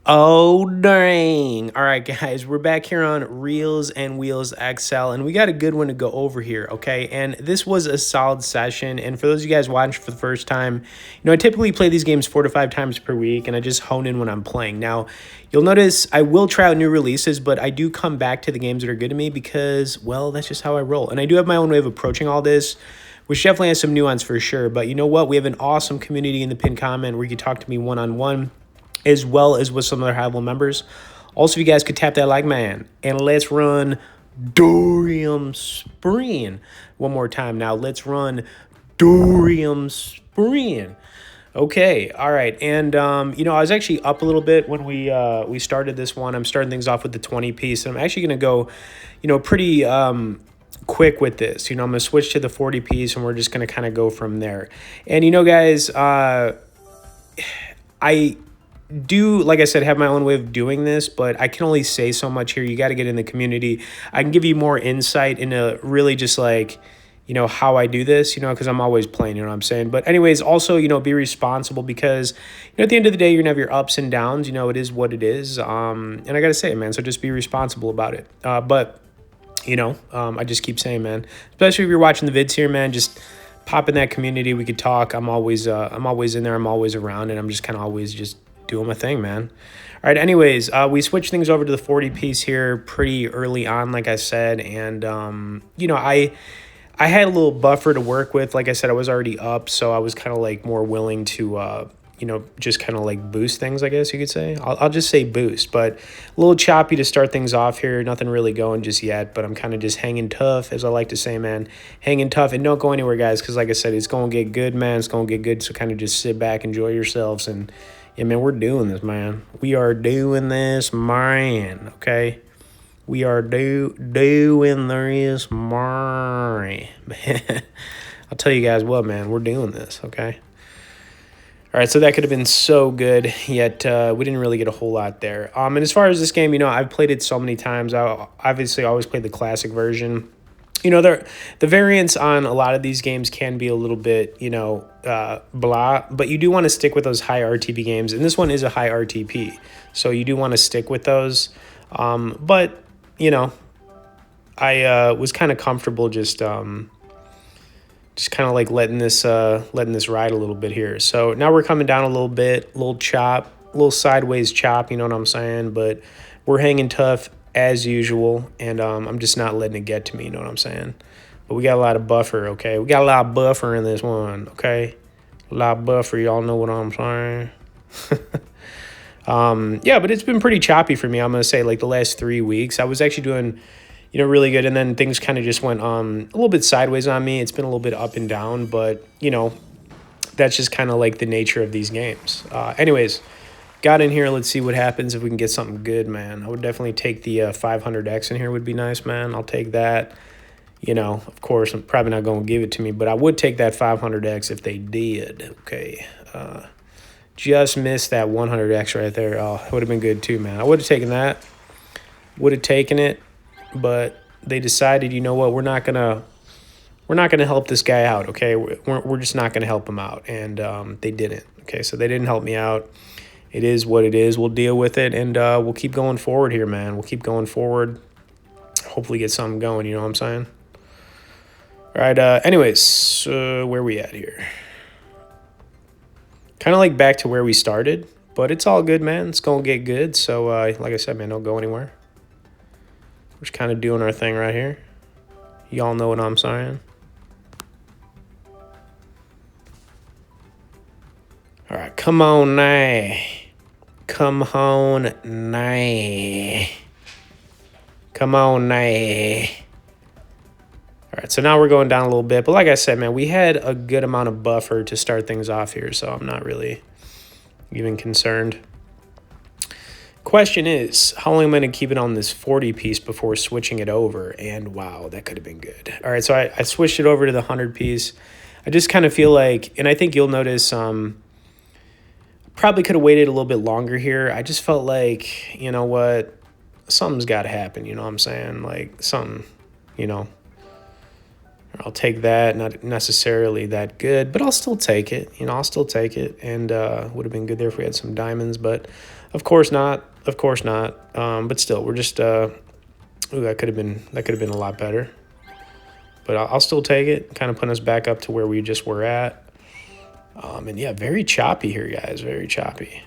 Oh, dang. All right, guys, we're back here on Reels and Wheels XL, and we got a good one to go over here, okay? And this was a solid session. And for those of you guys watching for the first time, I typically play these games 4 to 5 times per week, and I just hone in when I'm playing. Now, you'll notice I will try out new releases, but I do come back to the games that are good to me because, well, that's just how I roll. And I do have my own way of approaching all this, which definitely has some nuance for sure. But you know what? We have an awesome community in the pinned comment where you can talk to me one-on-one, as well as with some other high-level members. Also, if you guys could tap that like, man, and let's run Dorium Spring one more time. Now, let's run Dorium Spring. Okay, all right, and I was actually up a little bit when we started this one. I'm starting things off with the 20 piece, and I'm actually gonna go, pretty quick with this. I'm gonna switch to the 40 piece, and we're just gonna kind of go from there. And guys, I do, like I said, have my own way of doing this, but I can only say so much here. You got to get in the community. I can give you more insight into really just like, how I do this, because I'm always playing, you know what I'm saying? But anyways, also, be responsible because, at the end of the day, you're going to have your ups and downs. It is what it is. And I got to say it, man. So just be responsible about it. But I just keep saying, man, especially if you're watching the vids here, man, just pop in that community. We could talk. I'm always in there. I'm always around, and I'm just kind of always just doing my thing, man. All right, anyways, we switched things over to the 40 piece here pretty early on, like I said, and I had a little buffer to work with. Like I said, I was already up, so I was kind of like more willing to just kind of like boost things, I guess you could say. I'll just say boost, but a little choppy to start things off here. Nothing really going just yet, but I'm kind of just hanging tough, as I like to say, man. Hanging tough, and don't go anywhere, guys, because like I said, it's going to get good, man. It's going to get good, so kind of just sit back, enjoy yourselves, and yeah, man, we're doing this, man. We are doing this, man, okay? We are doing this, man. I'll tell you guys what, man, we're doing this, okay? All right, so that could have been so good, yet we didn't really get a whole lot there. And as far as this game, I've played it so many times. I obviously always played the classic version. The variants on a lot of these games can be a little bit, blah, but you do want to stick with those high RTP games, and this one is a high RTP, so you do want to stick with those. But, I was kind of comfortable just kind of like letting this ride a little bit here. So now we're coming down a little bit, a little sideways chop, you know what I'm saying? But we're hanging tough as usual, and I'm just not letting it get to me, you know what I'm saying? But we got a lot of buffer, okay? We got a lot of buffer in this one, okay? A lot of buffer, y'all know what I'm saying? Yeah, but it's been pretty choppy for me, I'm going to say, like the last 3 weeks. I was actually doing, really good, and then things kind of just went a little bit sideways on me. It's been a little bit up and down, but, that's just kind of like the nature of these games. Anyways, got in here. Let's see what happens if we can get something good, man. I would definitely take the 500X in here would be nice, man. I'll take that. Of course, I'm probably not going to give it to me, but I would take that 500X if they did. Okay. Just missed that 100X right there. Oh, it would have been good too, man. I would have taken that. Would have taken it, but they decided, you know what, we're not gonna help this guy out, okay? We're just not gonna help him out, and they didn't. Okay, so they didn't help me out. It is what it is. We'll deal with it, and we'll keep going forward here, man. We'll keep going forward. Hopefully get something going, you know what I'm saying? All right, anyways, where we at here? Kind of like back to where we started, but it's all good, man. It's going to get good, so like I said, man, don't go anywhere. We're just kind of doing our thing right here. Y'all know what I'm saying? All right, come on now. Come on now. Come on now. All right, so now we're going down a little bit. But like I said, man, we had a good amount of buffer to start things off here, so I'm not really even concerned. Question is, how long am I going to keep it on this 40 piece before switching it over? And wow, that could have been good. All right, so I switched it over to the 100 piece. I just kind of feel like, and I think you'll notice, probably could have waited a little bit longer here. I just felt like, you know what, something's got to happen, you know what I'm saying? Like something, I'll take that. Not necessarily that good, but I'll still take it. I'll still take it. And would have been good there if we had some diamonds. But Of course not. Of course not. But still, we're just. Ooh, that could have been a lot better. But I'll still take it. Kind of putting us back up to where we just were at. And yeah, very choppy here, guys. Very choppy.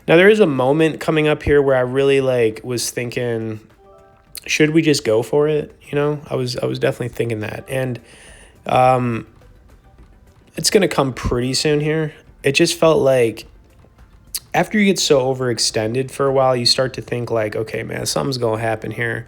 Now there is a moment coming up here where I really like was thinking, should we just go for it? You know, I was definitely thinking that, and it's gonna come pretty soon here. It just felt like after you get so overextended for a while, you start to think like, okay, man, something's gonna happen here.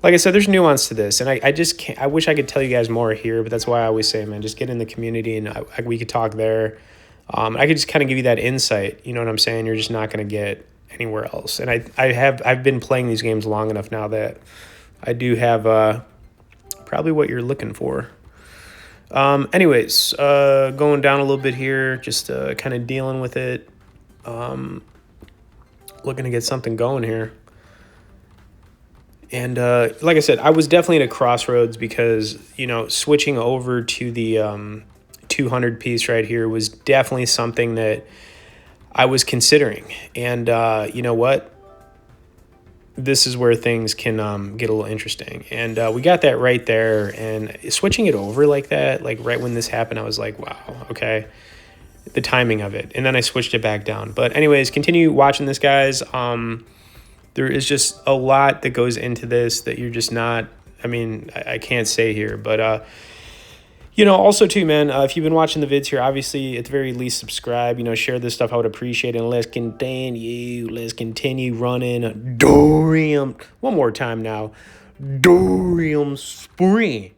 Like I said, there's nuance to this, and I just can't. I wish I could tell you guys more here, but that's why I always say, man, just get in the community, and we could talk there. I could just kind of give you that insight. You know what I'm saying? You're just not gonna get anywhere else. And I've been playing these games long enough now that I do have probably what you're looking for. Anyways, going down a little bit here, just kind of dealing with it. Looking to get something going here. And like I said, I was definitely at a crossroads because, you know, switching over to the 200 piece right here was definitely something that I was considering. And you know what? This is where things can get a little interesting. And we got that right there. And switching it over like that, like right when this happened, I was like, wow, okay. The timing of it. And then I switched it back down. But anyways, continue watching this, guys. There is just a lot that goes into this that you're just not, I mean, I can't say here. But, you know, also too, man, if you've been watching the vids here, obviously, at the very least, subscribe, you know, share this stuff. I would appreciate it. And let's continue running Dorium. One more time now. Dorium Spree.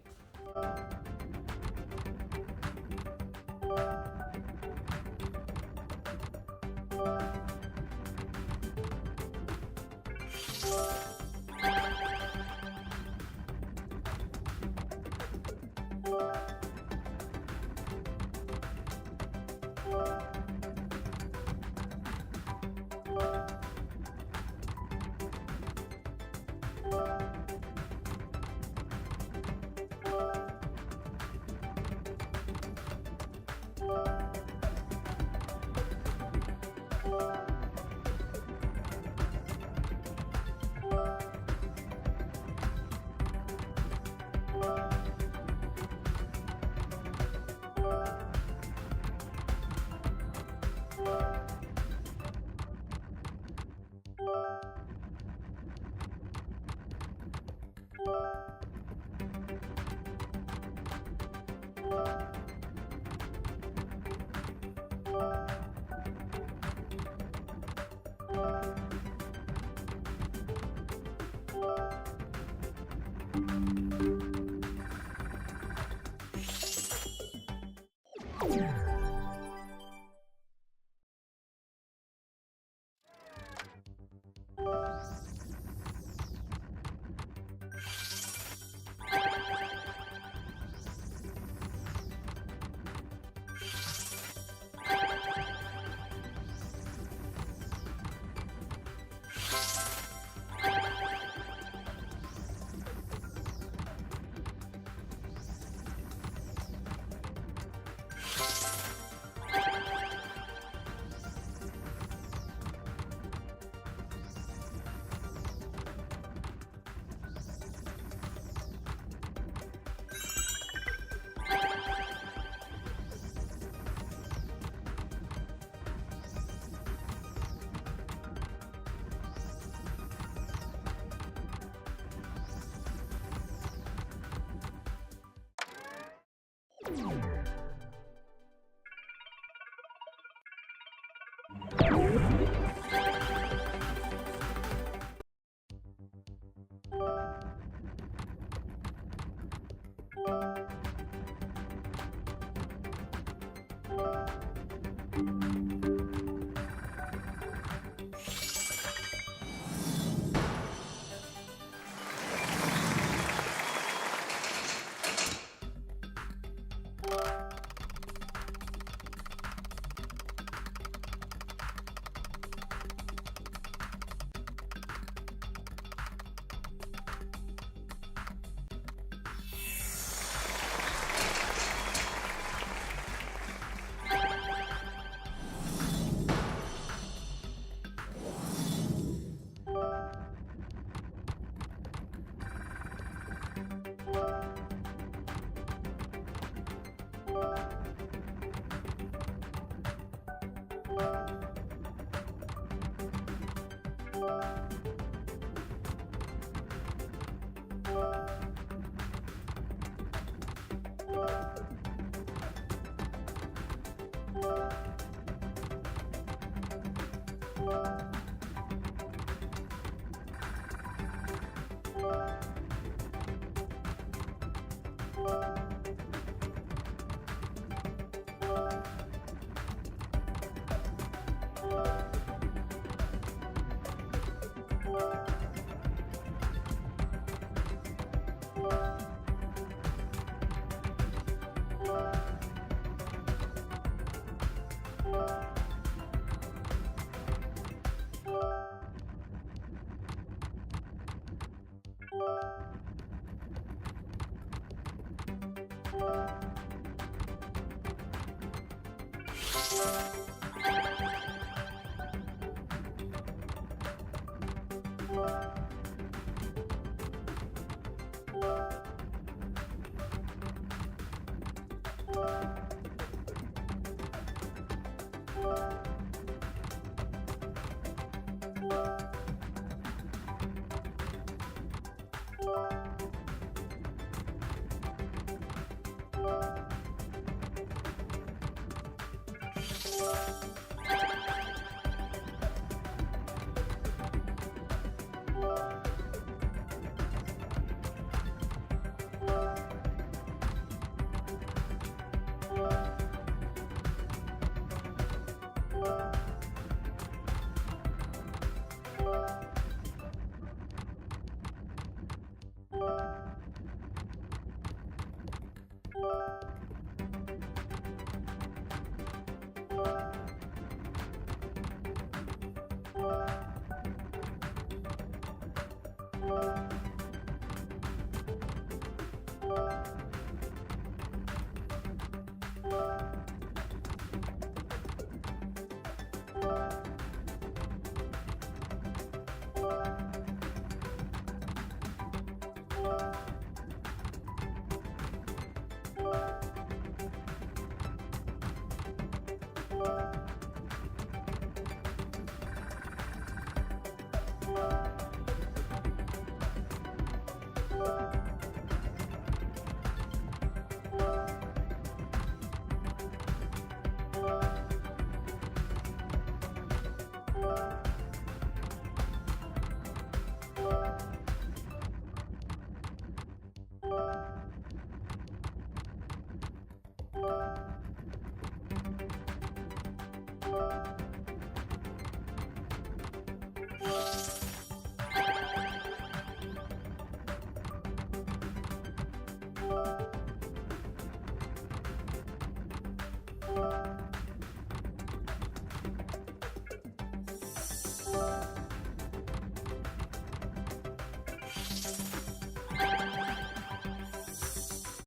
you